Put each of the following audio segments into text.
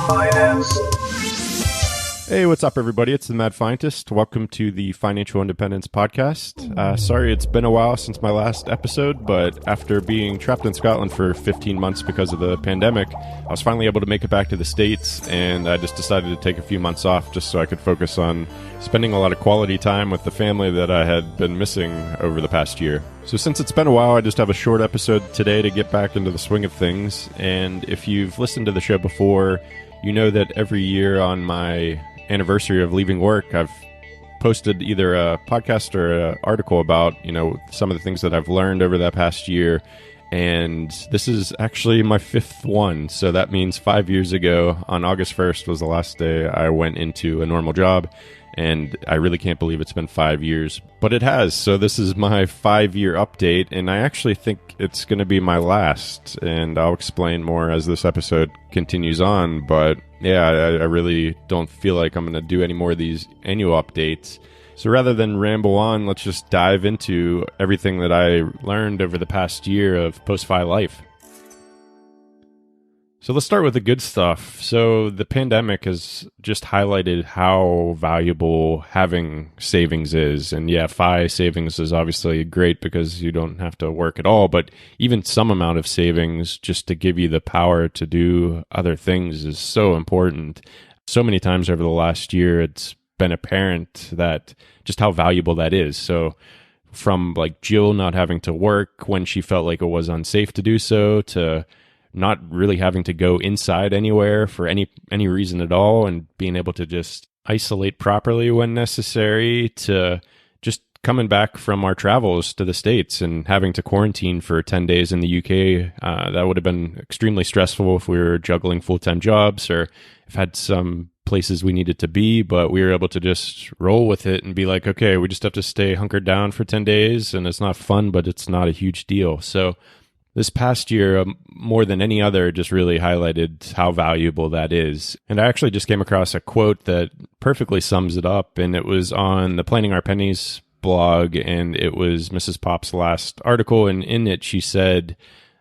Finance. Hey, what's up, everybody? It's the Mad Fientist. Welcome to the Financial Independence Podcast. Sorry, it's been a while since my last episode, but after being trapped in Scotland for 15 months because of the pandemic, I was finally able to make it back to the States, and I just decided to take a few months off just so I could focus on spending a lot of quality time with the family that I had been missing over the past year. So since it's been a while, I just have a short episode today to get back into the swing of things, and if you've listened to the show before, you know that every year on my anniversary of leaving work, I've posted either a podcast or an article about, some of the things that I've learned over that past year. And this is actually my fifth one. So that means 5 years ago on August 1st was the last day I went into a normal job. And I really can't believe it's been 5 years, but it has. So this is my 5-year update, and I actually think it's going to be my last, and I'll explain more as this episode continues on. But yeah, I really don't feel like I'm going to do any more of these annual updates. So rather than ramble on, let's just dive into everything that I learned over the past year of post-fi life. So let's start with the good stuff. So the pandemic has just highlighted how valuable having savings is. And yeah, FI savings is obviously great because you don't have to work at all, but even some amount of savings just to give you the power to do other things is so important. So many times over the last year, it's been apparent that just how valuable that is. So from like Jill not having to work when she felt like it was unsafe to do so, to not really having to go inside anywhere for any reason at all, and being able to just isolate properly when necessary, to just coming back from our travels to the States and having to quarantine for 10 days in the UK. That would have been extremely stressful if we were juggling full-time jobs or if had some places we needed to be, but we were able to just roll with it and be like, okay, we just have to stay hunkered down for 10 days and it's not fun, but it's not a huge deal. So this past year, more than any other, just really highlighted how valuable that is. And I actually just came across a quote that perfectly sums it up, and it was on the Planning Our Pennies blog, and it was Mrs. Pop's last article, and in it she said,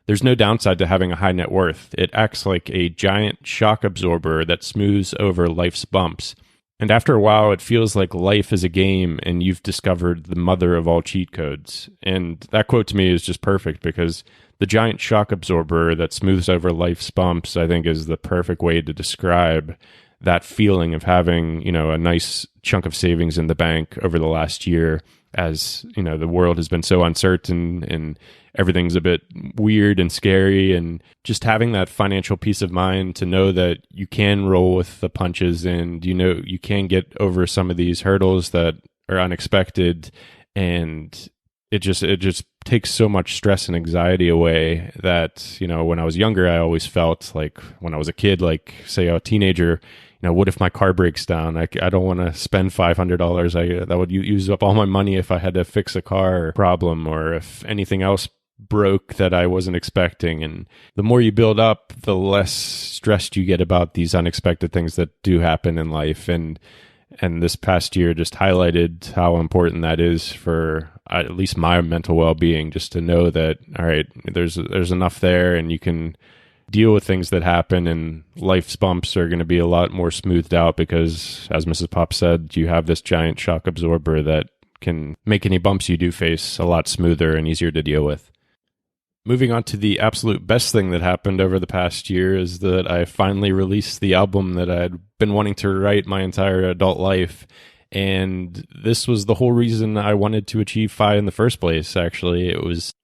"There's no downside to having a high net worth. It acts like a giant shock absorber that smooths over life's bumps. And after a while, it feels like life is a game and you've discovered the mother of all cheat codes." And that quote to me is just perfect, because the giant shock absorber that smooths over life's bumps, I think, is the perfect way to describe that feeling of having, a nice chunk of savings in the bank over the last year, as, the world has been so uncertain and everything's a bit weird and scary, and just having that financial peace of mind to know that you can roll with the punches and, you can get over some of these hurdles that are unexpected. And it just takes so much stress and anxiety away that, when I was younger, I always felt like, when I was a kid, like say a teenager, what if my car breaks down? I don't want to spend $500. That would use up all my money if I had to fix a car problem, or if anything else broke that I wasn't expecting. And the more you build up, the less stressed you get about these unexpected things that do happen in life. And this past year just highlighted how important that is for at least my mental well-being, just to know that, all right, there's enough there, and you can deal with things that happen, and life's bumps are going to be a lot more smoothed out because, as Mrs. Pop said, you have this giant shock absorber that can make any bumps you do face a lot smoother and easier to deal with. Moving on to the absolute best thing that happened over the past year is that I finally released the album that I had been wanting to write my entire adult life. And this was the whole reason I wanted to achieve FI in the first place, actually.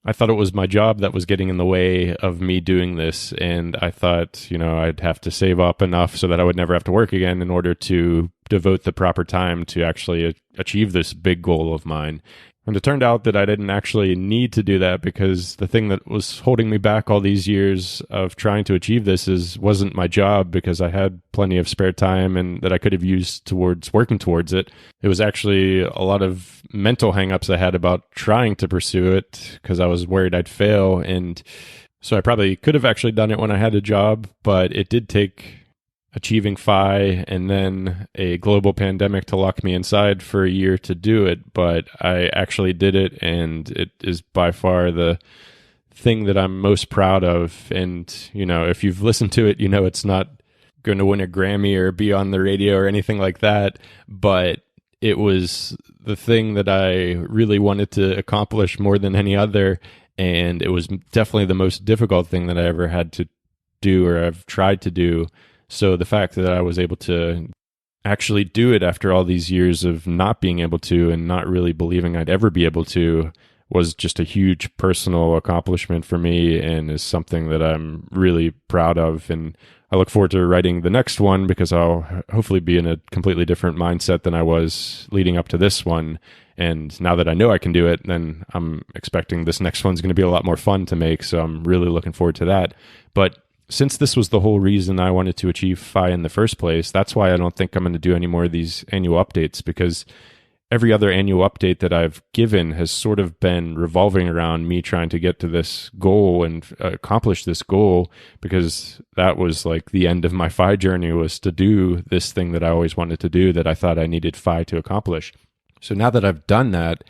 I thought it was my job that was getting in the way of me doing this. And I thought, I'd have to save up enough so that I would never have to work again in order to devote the proper time to actually achieve this big goal of mine. And it turned out that I didn't actually need to do that, because the thing that was holding me back all these years of trying to achieve this wasn't my job, because I had plenty of spare time and that I could have used towards working towards it. It was actually a lot of mental hangups I had about trying to pursue it, because I was worried I'd fail. And so I probably could have actually done it when I had a job, but it did take achieving FI and then a global pandemic to lock me inside for a year to do it. But I actually did it, and it is by far the thing that I'm most proud of. And, if you've listened to it, it's not going to win a Grammy or be on the radio or anything like that, but it was the thing that I really wanted to accomplish more than any other, and it was definitely the most difficult thing that I ever had to do or I've tried to do. So the fact that I was able to actually do it after all these years of not being able to and not really believing I'd ever be able to was just a huge personal accomplishment for me, and is something that I'm really proud of. And I look forward to writing the next one, because I'll hopefully be in a completely different mindset than I was leading up to this one. And now that I know I can do it, then I'm expecting this next one's going to be a lot more fun to make. So I'm really looking forward to that. But since this was the whole reason I wanted to achieve FI in the first place, that's why I don't think I'm going to do any more of these annual updates, because every other annual update that I've given has sort of been revolving around me trying to get to this goal and accomplish this goal, because that was like the end of my FI journey, was to do this thing that I always wanted to do, that I thought I needed FI to accomplish. So now that I've done that,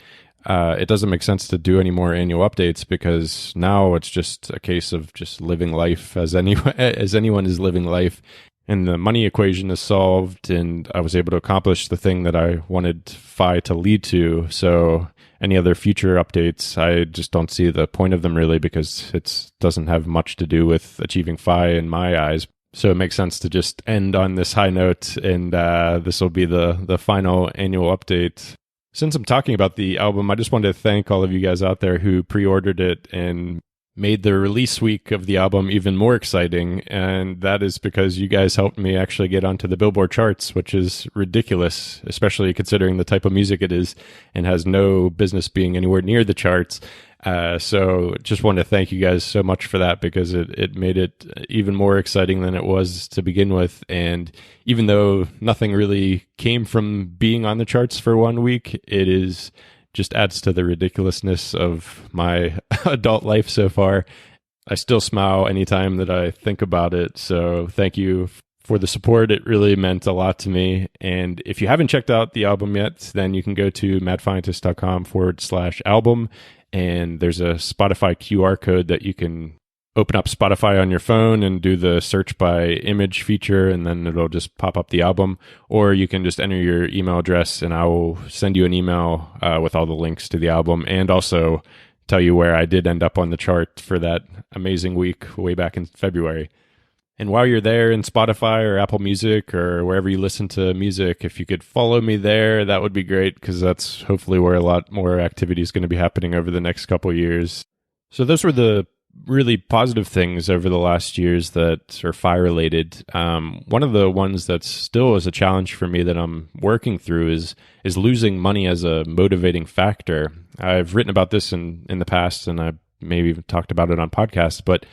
it doesn't make sense to do any more annual updates, because now it's just a case of just living life as anyone is living life. And the money equation is solved, and I was able to accomplish the thing that I wanted FI to lead to. So any other future updates, I just don't see the point of them really, because it doesn't have much to do with achieving FI in my eyes. So it makes sense to just end on this high note, and this will be the final annual update. Since I'm talking about the album, I just wanted to thank all of you guys out there who pre-ordered it and made the release week of the album even more exciting. And that is because you guys helped me actually get onto the Billboard charts, which is ridiculous, especially considering the type of music it is and has no business being anywhere near the charts. So just want to thank you guys so much for that, because it made it even more exciting than it was to begin with. And even though nothing really came from being on the charts for 1 week, it is just adds to the ridiculousness of my adult life so far. I still smile anytime that I think about it. So thank you for the support. It really meant a lot to me. And if you haven't checked out the album yet, then you can go to madscientist.com/album. And there's a Spotify QR code that you can open up Spotify on your phone and do the search by image feature, and then it'll just pop up the album. Or you can just enter your email address, and I will send you an email with all the links to the album, and also tell you where I did end up on the chart for that amazing week way back in February. And while you're there in Spotify or Apple Music or wherever you listen to music, if you could follow me there, that would be great, because that's hopefully where a lot more activity is going to be happening over the next couple of years. So those were the really positive things over the last years that are FI related. One of the ones that still is a challenge for me that I'm working through is losing money as a motivating factor. I've written about this in the past, and I maybe even talked about it on podcasts, but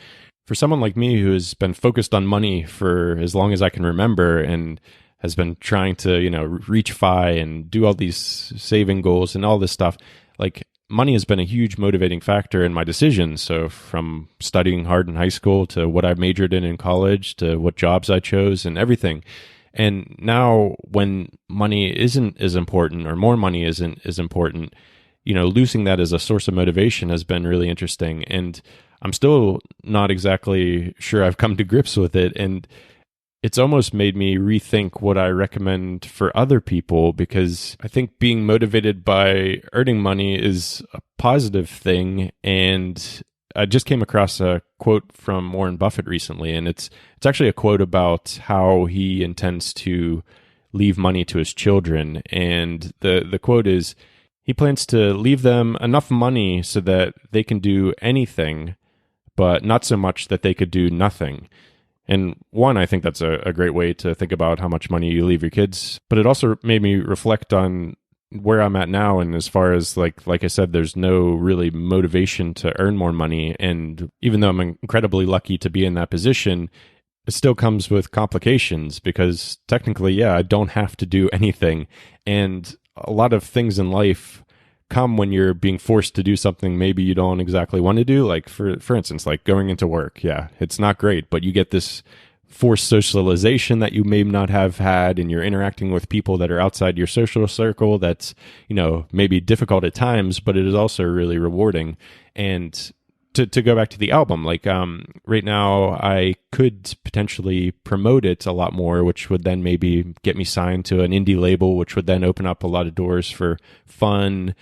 for someone like me who has been focused on money for as long as I can remember, and has been trying to, reach FI and do all these saving goals and all this stuff, like, money has been a huge motivating factor in my decisions. So from studying hard in high school to what I majored in college to what jobs I chose and everything. And now when money isn't as important, or more money isn't as important, losing that as a source of motivation has been really interesting. And I'm still not exactly sure I've come to grips with it. And it's almost made me rethink what I recommend for other people, because I think being motivated by earning money is a positive thing. And I just came across a quote from Warren Buffett recently, and it's actually a quote about how he intends to leave money to his children. And the quote is, he plans to leave them enough money so that they can do anything, but not so much that they could do nothing. And one, I think that's a great way to think about how much money you leave your kids. But it also made me reflect on where I'm at now. And as far as like I said, there's no really motivation to earn more money. And even though I'm incredibly lucky to be in that position, it still comes with complications, because technically, I don't have to do anything. And a lot of things in life come when you're being forced to do something maybe you don't exactly want to do. Like for instance, like going into work. Yeah, it's not great, but you get this forced socialization that you may not have had, and you're interacting with people that are outside your social circle. That's, maybe difficult at times, but it is also really rewarding. And to go back to the album, like right now I could potentially promote it a lot more, which would then maybe get me signed to an indie label, which would then open up a lot of doors for fun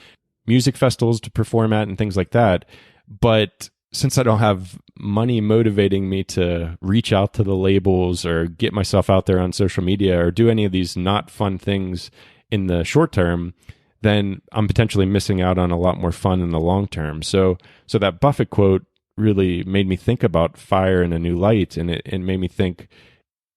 music festivals to perform at and things like that. But since I don't have money motivating me to reach out to the labels or get myself out there on social media or do any of these not fun things in the short term, then I'm potentially missing out on a lot more fun in the long term. So that Buffett quote really made me think about FIRE in a new light, and it made me think,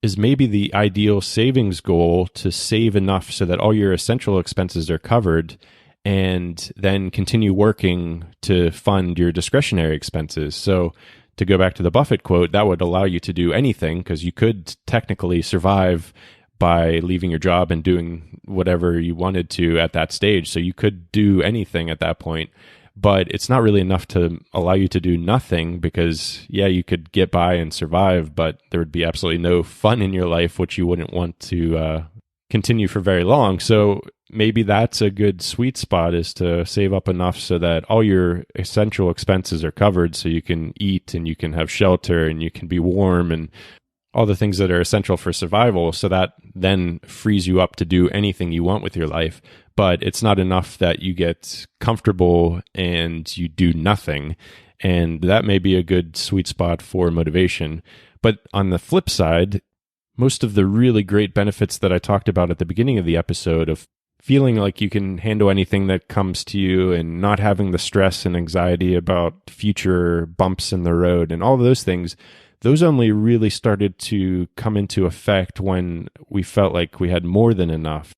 is maybe the ideal savings goal to save enough so that all your essential expenses are covered and then continue working to fund your discretionary expenses. So to go back to the Buffett quote, that would allow you to do anything, because you could technically survive by leaving your job and doing whatever you wanted to at that stage. So you could do anything at that point, but it's not really enough to allow you to do nothing, because yeah, you could get by and survive, but there would be absolutely no fun in your life, which you wouldn't want to continue for very long. So maybe that's a good sweet spot, is to save up enough so that all your essential expenses are covered, so you can eat and you can have shelter and you can be warm and all the things that are essential for survival. So that then frees you up to do anything you want with your life. But it's not enough that you get comfortable and you do nothing. And that may be a good sweet spot for motivation. But on the flip side, most of the really great benefits that I talked about at the beginning of the episode, of feeling like you can handle anything that comes to you and not having the stress and anxiety about future bumps in the road and all those things, those only really started to come into effect when we felt like we had more than enough.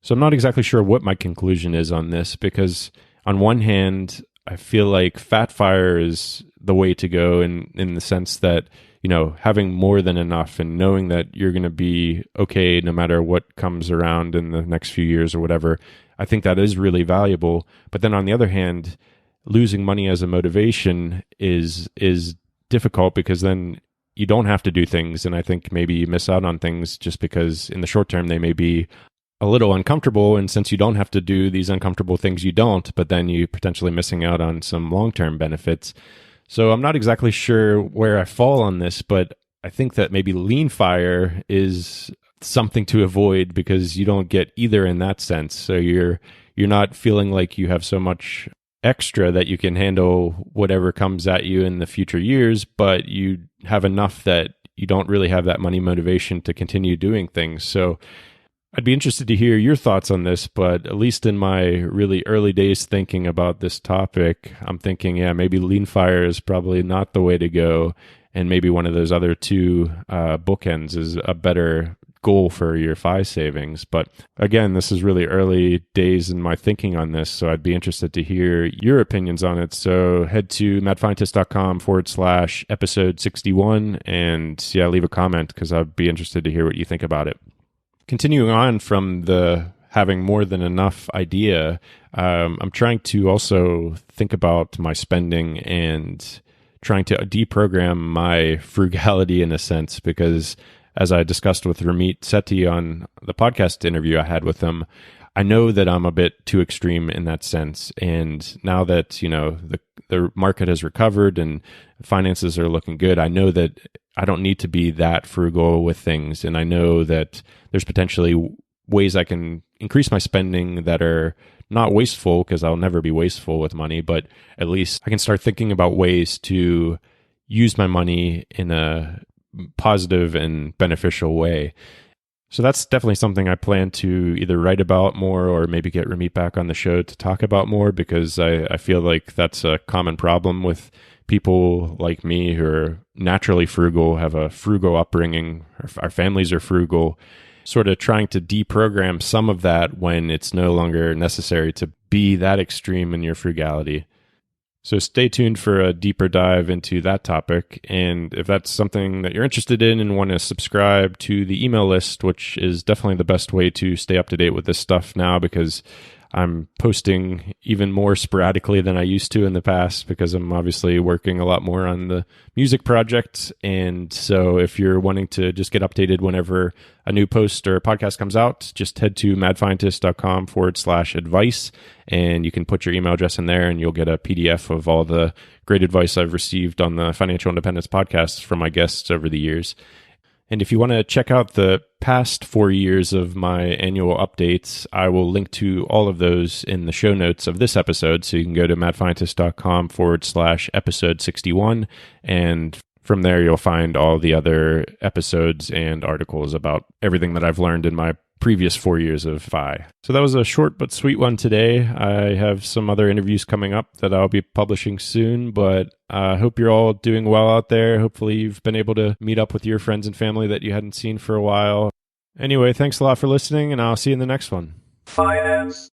So I'm not exactly sure what my conclusion is on this, because on one hand, I feel like Fat FIRE is the way to go in the sense that, you know, having more than enough and knowing that you're going to be okay no matter what comes around in the next few years or whatever, I think that is really valuable. But then on the other hand, losing money as a motivation is difficult, because then you don't have to do things, and I think maybe you miss out on things just because in the short term they may be a little uncomfortable, and since you don't have to do these uncomfortable things, you don't, but then you potentially missing out on some long-term benefits. So I'm not exactly sure where I fall on this, but I think that maybe lean FIRE is something to avoid, because you don't get either in that sense. So you're not feeling like you have so much extra that you can handle whatever comes at you in the future years, but you have enough that you don't really have that money motivation to continue doing things. So I'd be interested to hear your thoughts on this, but at least in my really early days thinking about this topic, I'm thinking, yeah, maybe lean FIRE is probably not the way to go, and maybe one of those other two bookends is a better goal for your FI savings. But again, this is really early days in my thinking on this, so I'd be interested to hear your opinions on it. So head to madfientist.com/episode 61 and yeah, leave a comment, because I'd be interested to hear what you think about it. Continuing on from the having more than enough idea, I'm trying to also think about my spending and trying to deprogram my frugality in a sense, because as I discussed with Ramit Sethi on the podcast interview I had with him, I know that I'm a bit too extreme in that sense. And now that, you know, the market has recovered and finances are looking good, I know that I don't need to be that frugal with things. And I know that there's potentially ways I can increase my spending that are not wasteful, because I'll never be wasteful with money, but at least I can start thinking about ways to use my money in a positive and beneficial way. So that's definitely something I plan to either write about more or maybe get Ramit back on the show to talk about more, because I feel like that's a common problem with people like me who are naturally frugal, have a frugal upbringing, our families are frugal, sort of trying to deprogram some of that when it's no longer necessary to be that extreme in your frugality. So stay tuned for a deeper dive into that topic. And if that's something that you're interested in and want to subscribe to the email list, which is definitely the best way to stay up to date with this stuff now, because I'm posting even more sporadically than I used to in the past because I'm obviously working a lot more on the music project. And so if you're wanting to just get updated whenever a new post or podcast comes out, just head to madfientist.com/advice, and you can put your email address in there and you'll get a PDF of all the great advice I've received on the Financial Independence podcast from my guests over the years. And if you want to check out the past 4 years of my annual updates, I will link to all of those in the show notes of this episode. So you can go to madfientist.com/episode 61. And from there, you'll find all the other episodes and articles about everything that I've learned in my previous 4 years of FI. So that was a short but sweet one today. I have some other interviews coming up that I'll be publishing soon, but I hope you're all doing well out there. Hopefully you've been able to meet up with your friends and family that you hadn't seen for a while. Anyway, thanks a lot for listening, and I'll see you in the next one. Finance.